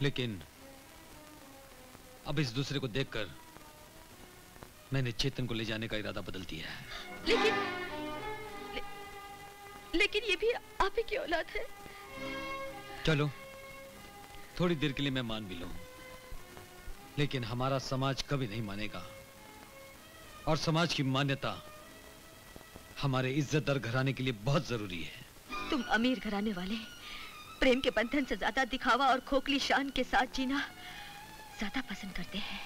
लेकिन अब इस दूसरे को देखकर मैंने चेतन को ले जाने का इरादा बदल दिया है। लेकिन ये भी आप ही की औलाद है। चलो थोड़ी देर के लिए मैं मान भी लूं, लेकिन हमारा समाज कभी नहीं मानेगा, और समाज की मान्यता हमारे इज्जतदार घराने के लिए बहुत जरूरी है। तुम अमीर घराने वाले प्रेम के बंधन से ज्यादा दिखावा और खोखली शान के साथ जीना ज्यादा पसंद करते हैं,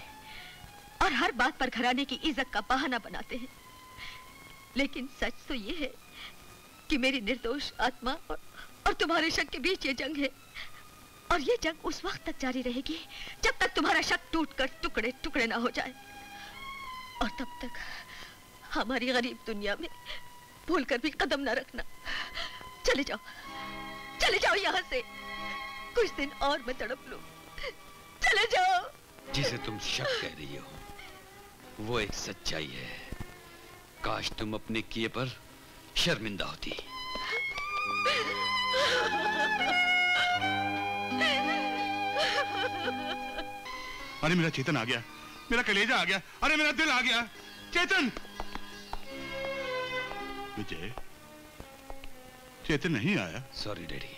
और हर बात पर घराने की इज्जत का बहाना बनाते हैं। लेकिन सच तो ये है कि मेरी निर्दोष आत्मा और तुम्हारे शक के बीच ये जंग है, और ये जंग उस वक्त तक जारी रहेगी जब तक तुम्हारा शक टूटकर टुकड़े टुकड़े ना हो जाए। और तब तक हमारी गरीब दुनिया में भूलकर भी कदम ना रखना। चले जाओ यहाँ से, कुछ दिन और मैं तड़प लूं। चले जाओ। जिसे तुम शक कह रही हो वो एक सच्चाई है। काश तुम अपने किए पर शर्मिंदा होती। अरे मेरा चेतन आ गया, मेरा कलेजा आ गया, अरे मेरा दिल आ गया। चेतन! विजय, चेतन नहीं आया। सॉरी डैडी,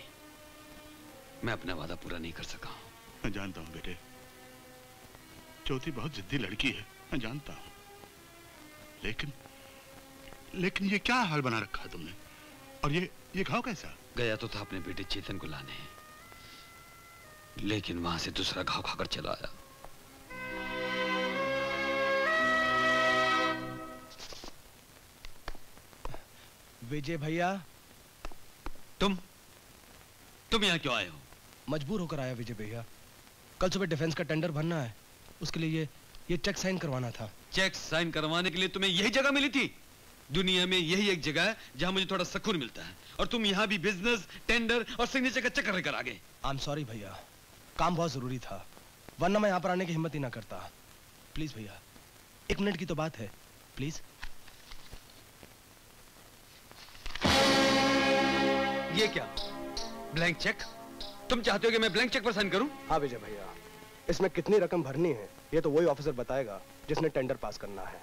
मैं अपना वादा पूरा नहीं कर सका। मैं जानता हूं बेटे, ज्योति बहुत जिद्दी लड़की है, मैं जानता हूं। लेकिन ये क्या हाल बना रखा है तुमने? और ये घाव कैसा? गया तो था अपने बेटे चेतन को लाने, लेकिन वहां से दूसरा घाव खाकर चला आया। विजय भैया, तुम यहाँ क्यों आए हो? मजबूर होकर आया विजय भैया। कल सुबह डिफेंस का टेंडर भरना है, उसके लिए ये चेक साइन करवाना था। चेक साइन करवाने के लिए तुम्हें यही जगह मिली थी? दुनिया में यही एक जगह है जहां मुझे थोड़ा सुकून मिलता है, और तुम यहाँ भी बिजनेस, टेंडर और सिग्नेचर का चक्कर लेकर आ गए। आई एम सॉरी भैया, काम बहुत जरूरी था, वरना मैं यहाँ पर आने की हिम्मत ही ना करता। प्लीज भैया, 1 मिनट की तो बात है, प्लीज। ये क्या, ब्लैंक चेक? तुम चाहते हो कि मैं ब्लैंक चेक पर साइन करूं? हाँ विजय भैया, इसमें कितनी रकम भरनी है ये तो वही ऑफिसर बताएगा जिसने टेंडर पास करना है।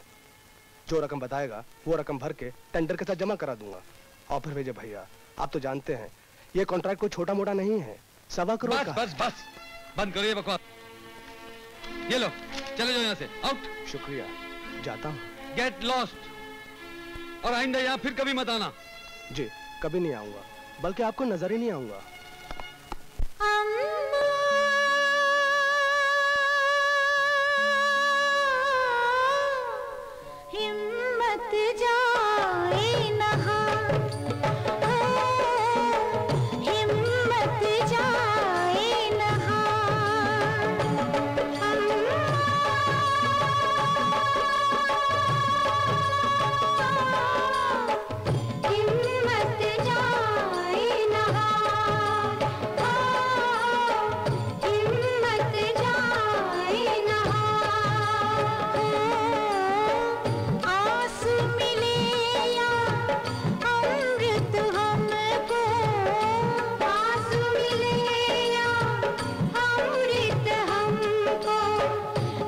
जो रकम बताएगा वो रकम भर के टेंडर के साथ जमा करा दूंगा। और फिर विजय भैया, आप तो जानते हैं ये कॉन्ट्रैक्ट कोई छोटा मोटा नहीं है, 1.25 करोड़ का। बस बंद करो ये बकवास। ये लो, चले जाओ यहाँ से, आउट। शुक्रिया, जाता हूँ। गेट लॉस्ट, और आइंदा यहाँ फिर कभी मत आना। जी, कभी नहीं आऊंगा, बल्कि आपको नजर ही नहीं आऊंगा। हिम्मत जाए नहा, हिम्मत जाए नहा, हिम्मत जाए नहा, हिम्मत जाए नहा। आस मिले या अमृत हमको, आस मिले या अमृत हमको,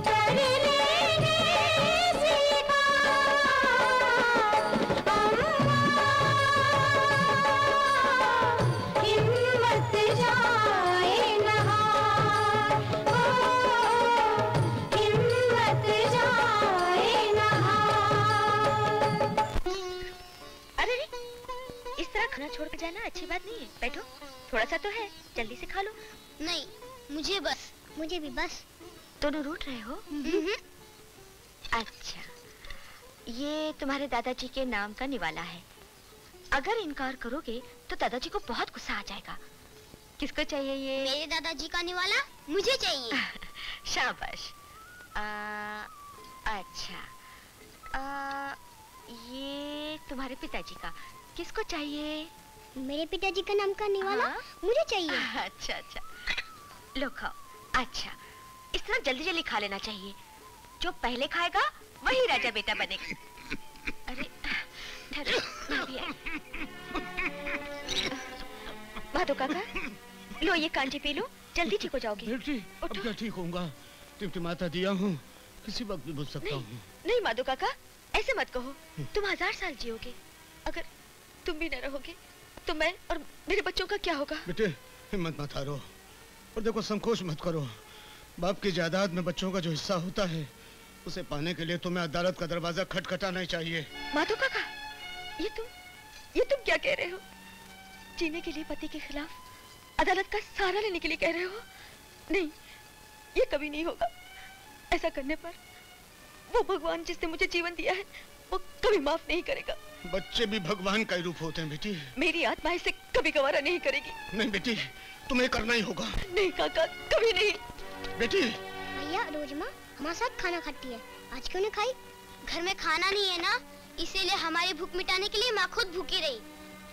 कर लेने सीखा हिम्मत जाए नहा, हिम्मत जाए नहा। अरे रे, इस तरह खाना छोड़कर जाना अच्छी बात नहीं है। बैठो, थोड़ा सा तो है, जल्दी से खा लो। नहीं, मुझे भी बस। दोनों रूठ रहे हो? अच्छा, ये तुम्हारे दादाजी के नाम का निवाला है। अगर इनकार करोगे तो दादाजी को बहुत गुस्सा आ जाएगा। किसको चाहिए ये? मेरे दादाजी का निवाला मुझे चाहिए। शाबाश। अच्छा, ये तुम्हारे पिताजी का, किसको चाहिए? मेरे पिताजी का नाम का निवाला मुझे चाहिए। अच्छा अच्छा, लो खाओ। अच्छा, इस तरह जल्दी जल्दी खा लेना चाहिए, जो पहले खाएगा वही राजा बेटा बनेगा। अरे ठहरो, मैं भी आई। माधो काका, लो ये कांजी पी लो, जल्दी ठीक हो जाओगे। बेटी अब क्या ठीक होऊंगा? टिमटिमाता दिया हूँ, किसी वक्त भी बुझ सकता हूँ। नहीं माधो काका, ऐसे मत कहो। तुम 1000 साल जियोगे। अगर तुम भी न रहोगे तो मैं और मेरे बच्चों का क्या होगा? बेटे हिम्मत मत हारो और देखो संकोच मत करो। बाप की जायदाद में बच्चों का जो हिस्सा होता है उसे पाने के लिए तुम्हें अदालत का दरवाजा खटखटाना ही चाहिए। माधो काका, ये तुम क्या कह रहे हो? जीने के लिए पति के खिलाफ अदालत का सहारा लेने के लिए कह रहे हो? नहीं, ये कभी नहीं होगा। ऐसा करने पर वो भगवान जिसने मुझे जीवन दिया है वो कभी माफ नहीं करेगा। बच्चे भी भगवान का ही रूप होते हैं बेटी। मेरी आत्मा इसे कभी गवारा नहीं करेगी। नहीं बेटी, तुम्हें करना ही होगा। नहीं काका, कभी नहीं। बेटी भैया रोज माँ हमारे साथ खाना खाती है, आज क्यों नहीं खाई? घर में खाना नहीं है ना, इसीलिए हमारी भूख मिटाने के लिए माँ खुद भूखी रही।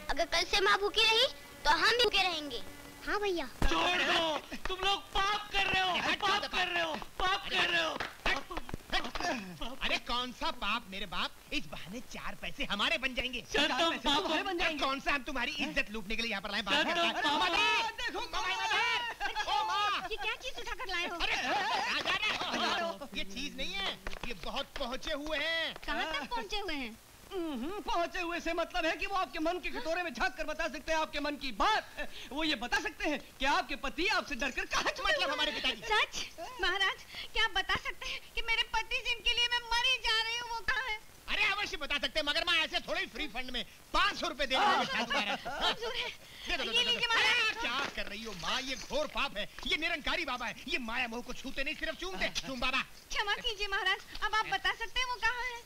अगर कल से माँ भूखी रही तो हम भी भूखे रहेंगे। हाँ भैया। छोड़ दो, तुम लोग पाप कर रहे हो, पाप कर रहे हो, पाप कर रहे हो। अरे कौन सा पाप मेरे बाप, इस बहाने 4 पैसे हमारे बन जाएंगे। हमारे बन जाएंगे। कौन सा हम तुम्हारी इज्जत लूटने के लिए यहाँ पर लाए? ये क्या चीज उठा कर लाए हो? ये चीज नहीं है, ये बहुत पहुँचे हुए हैं। कहाँ तक पहुँचे हुए हैं? पहुंचे हुए से मतलब है कि वो आपके मन के कटोरे में झांक कर बता सकते हैं आपके मन की बात। वो ये बता सकते हैं कि आपके पति आपसे डरकर कहाँ चले मतलब हमारे पिताजी। सच महाराज, क्या आप बता सकते हैं कि मेरे पति जिनके लिए मैं मरी जा रही हूँ वो कहाँ है? अरे अवश्य बता सकते हैं, मगर मैं ऐसे थोड़ी फ्री फंड में 500 रुपए देने क्या कर रही हो माँ? ये घोर पाप है, ये निरंकारी बाबा है, ये माया मोह को छूते नहीं सिर्फ चूमते। तुम बाबा क्षमा कीजिए महाराज, अब आप बता सकते हैं वो कहाँ है?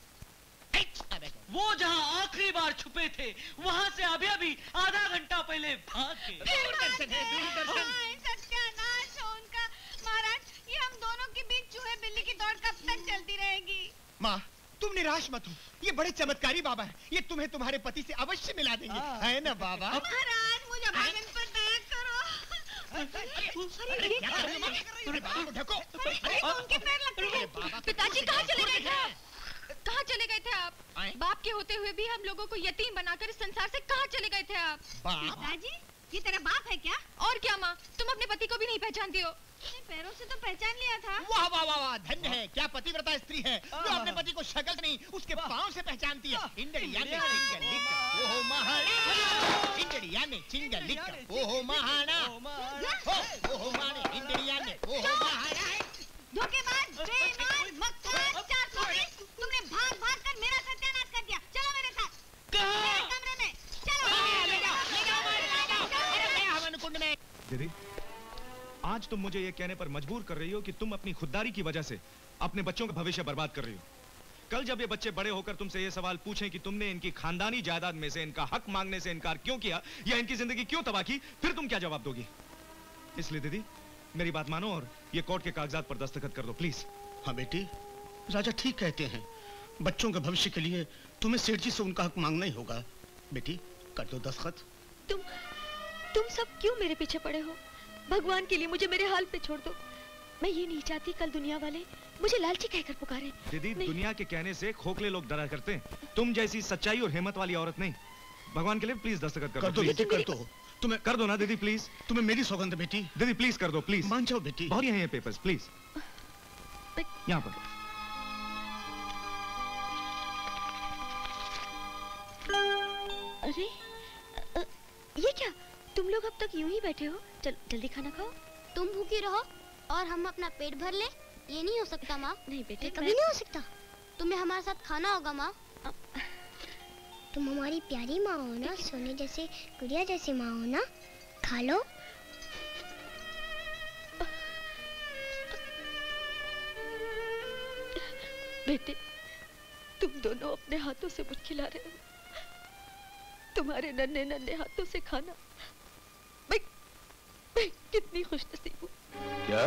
वो जहाँ आखिरी बार छुपे थे वहाँ से अभी अभी आधा घंटा पहले भाग गए। सत्यानाश हो उनका। महाराज, ये हम दोनों के बीच चूहे बिल्ली की दौड़ कब तक चलती रहेगी? माँ तुम निराश मत हो, ये बड़े चमत्कारी बाबा है, ये तुम्हें तुम्हारे पति से अवश्य मिला देंगे, है ना बाबा? महाराज मुझे भजन पर दया करो। बाबा को ढको। उनके पैर लगते हैं। पिताजी कहाँ चले गए थे? कहाँ चले गए थे आप? बाप के होते हुए भी हम लोगों को यतीम बनाकर इस संसार से कहाँ चले गए थे आप? पिताजी, ये तेरा बाप है क्या? और क्या माँ, तुम अपने पति को भी नहीं पहचानती हो? पैरों से तो पहचान लिया था। वाह वाह वाह वाह, धन्य है, क्या पतिव्रता स्त्री है जो अपने पति को शक्ल नहीं उसके पाँव से पहचानती है। इंडिया में ओहो महाना, इंडिया में चिंगलिक ओहो महाना, ओहो माने इंडिया में ओहो महाना। धोखेबाज, बेईमान, मक्कार, 420, तुमने भाग भाग कर मेरा सत्यानाश कर दिया। चलो मेरे साथ मेरे कमरे में चलो। दीदी, आज तुम मुझे ये कहने पर मजबूर कर रही हो कि तुम अपनी खुददारी की वजह से अपने बच्चों का भविष्य बर्बाद कर रही हो। कल जब ये बच्चे बड़े होकर तुमसे ये सवाल पूछें कि तुमने इनकी खानदानी जायदाद में से इनका हक मांगने से इनकार क्यों किया या इनकी जिंदगी क्यों तबाह की, फिर तुम क्या जवाब दोगी? इसलिए दीदी मेरी बात मानो और ये कोर्ट के कागजात पर दस्तखत कर दो प्लीज। हाँ बेटी, राजा ठीक कहते हैं, बच्चों के भविष्य के लिए तुम्हें सेठ जी से उनका हक मांगना ही होगा। बेटी कर दो दस्तखत। तुम सब क्यों मेरे पीछे पड़े हो? भगवान के लिए मुझे मेरे हाल पे छोड़ दो। मैं ये नहीं चाहती कल दुनिया वाले मुझे लालची कहकर पुकारे। दीदी दुनिया के कहने से खोखले लोग डरा करते हैं, तुम जैसी सच्चाई और हिम्मत वाली औरत नहीं। भगवान के लिए प्लीज दस्तखत कर दो बेटी, कर दो। तुम्हें कर दो ना दीदी प्लीज। तुम्हें मेरी सौगंध बेटी। दीदी प्लीज कर दो प्लीज। मान जाओ बेटी। बहुत हैं ये पेपर्स प्लीज। यहाँ पर अरे ये क्या, तुम लोग अब तक यूं ही बैठे हो? चलो जल्दी खाना खाओ। तुम भूखी रहो और हम अपना पेट भर ले, ये नहीं हो सकता माँ। नहीं बेटे, कभी नहीं हो सकता। तुम्हें हमारे साथ खाना होगा माँ। तुम हमारी प्यारी माँ हो ना, सोने जैसे गुड़िया जैसी माँ हो ना, खा लो। बेटे तुम दोनों अपने हाथों से मुझे खिला रहे हो। तुम्हारे नन्हे नन्हे हाथों से खाना, मैं कितनी खुशनसीब हूँ। क्या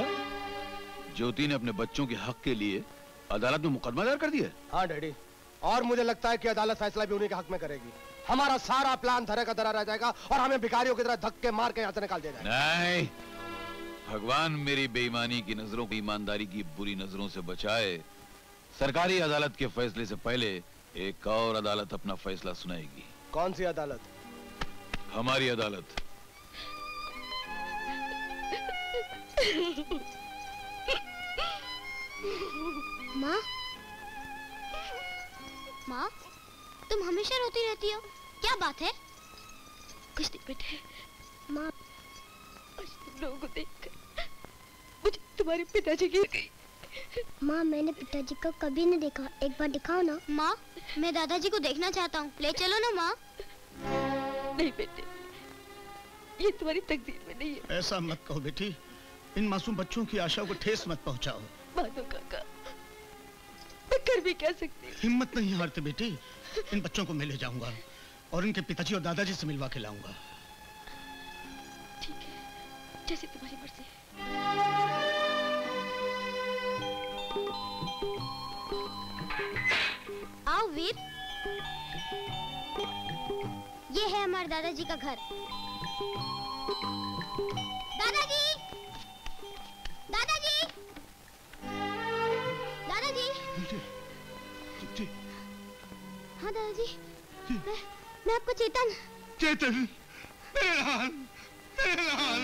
ज्योति ने अपने बच्चों के हक के लिए अदालत में मुकदमा दायर कर दिया? हाँ डैडी, और मुझे लगता है कि अदालत फैसला भी उन्हीं के हक में करेगी। हमारा सारा प्लान धरे का धरा रह जाएगा और हमें भिखारियों की तरह धक्के मार के यहाँ से निकाल दिया जाएगा। नहीं, भगवान मेरी बेईमानी की नजरों को ईमानदारी की बुरी नजरों से बचाए। सरकारी अदालत के फैसले से पहले एक और अदालत अपना फैसला सुनाएगी। कौन सी अदालत? हमारी अदालत। माँ, माँ, तुम हमेशा रोती रहती हो, क्या बात है? कुछ नहीं बेटे। माँ, आज तुम लोगों को देखकर मुझे तुम्हारे पिताजी गिर गई। माँ, मैंने पिताजी को कभी नहीं देखा, एक बार दिखाओ ना। माँ, मैं दादाजी को देखना चाहता हूँ, ले चलो ना माँ। नहीं बेटे, ये तुम्हारी तकदीर में नहीं है। ऐसा मत कहो बेटी, इन मासूम बच्चों की आशा को ठेस मत पहुंचाओ। मानो काका, मैं कर भी क्या सकती हूँ? हिम्मत नहीं हारते बेटी, इन बच्चों को मैं ले जाऊंगा और इनके पिताजी और दादाजी से मिलवा के लाऊंगा। ठीक है, जैसे तुम्हारी मर्जी। आओ वीर, ये है हमारे दादाजी का घर। दादाजी, दादाजी, दादाजी। हाँ दादाजी, मैं आपको चेतन। चेतन, मेरे लाल, मेरे लाल,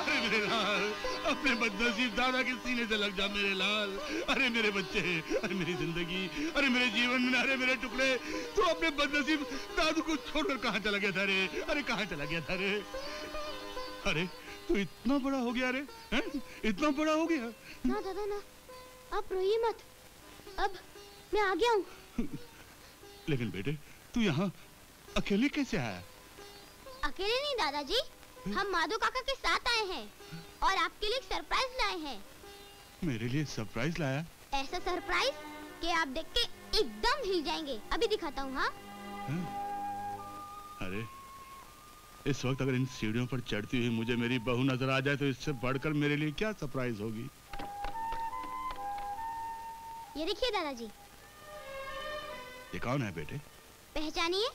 अरे मेरे लाल, अपने बदनसीब दादा के सीने से लग जा मेरे लाल। अरे मेरे बच्चे, अरे मेरी जिंदगी, अरे मेरे जीवन में, अरे मेरे टुकड़े, तू अपने बदनसीब दादू को छोड़कर कहाँ चला गया था रे? अरे कहाँ चला गया था रे? अरे तू इतना बड़ा हो गया रे, हैं? इतना बड़ा हो गया? ना दादा ना, आप रोइए मत, अब मैं आ गया हूँ। लेकिन बेटे, तू यहाँ अकेले कैसे आया? अकेले नहीं दादाजी, हम माधो काका के साथ आए हैं और आपके लिए एक सरप्राइज लाए हैं। मेरे लिए सरप्राइज लाया? ऐसा सरप्राइज कि आप देख के एकदम हिल जाएंगे। अभी दिखाता हूँ। हाँ? अरे इस वक्त अगर इन सीढ़ियों पर चढ़ती हुई मुझे मेरी बहू नजर आ जाए तो इससे बढ़कर मेरे लिए क्या सरप्राइज होगी? ये देखिए दादाजी। ये कौन है बेटे? पहचानिए।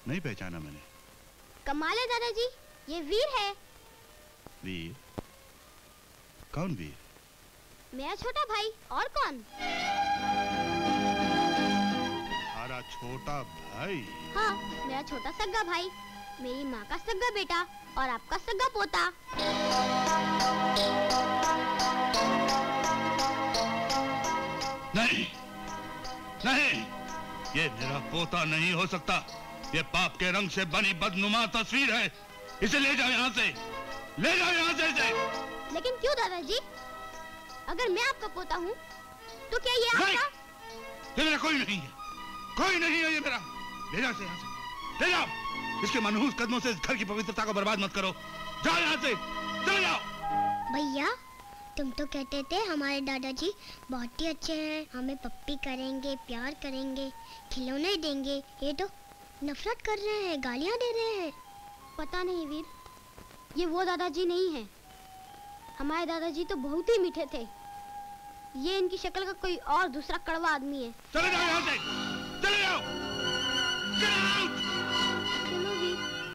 नहीं पहचाना मैंने। कमाल है दादाजी, ये वीर है। वीर? कौन वीर? मेरा छोटा भाई, और कौन? हमारा छोटा भाई? हाँ, मेरा छोटा सग्गा भाई, मेरी माँ का सग्गा बेटा और आपका सग्गा पोता। नहीं, नहीं, ये मेरा पोता नहीं हो सकता। ये पाप के रंग से बनी बदनुमा तस्वीर है। इसे ले जाओ यहाँ से, ले जाओ यहाँ से इसे। लेकिन क्यों दादाजी? अगर मैं आपका पोता हूँ, तो क्या ये आपका? ये मेरा कोई नहीं है, कोई नहीं है ये मेरा। ले जाओ इसे यहाँ से, ले जाओ। इसके मनहूस कदमों से इस घर की पवित्रता को बर्बाद मत करो। जाओ यहाँ से, चले जाओ। भैया, तुम तो कहते थे हमारे दादाजी बहुत ही अच्छे हैं, हमें पप्पी करेंगे, प्यार करेंगे, खिलौने देंगे। ये तो नफरत कर रहे हैं, गालियाँ दे रहे हैं। पता नहीं वीर, ये वो दादाजी नहीं है। हमारे दादाजी तो बहुत ही मीठे थे। ये इनकी शक्ल का कोई और दूसरा कड़वा आदमी है। चले जाओ यहाँ से, चले जाओ। Get out!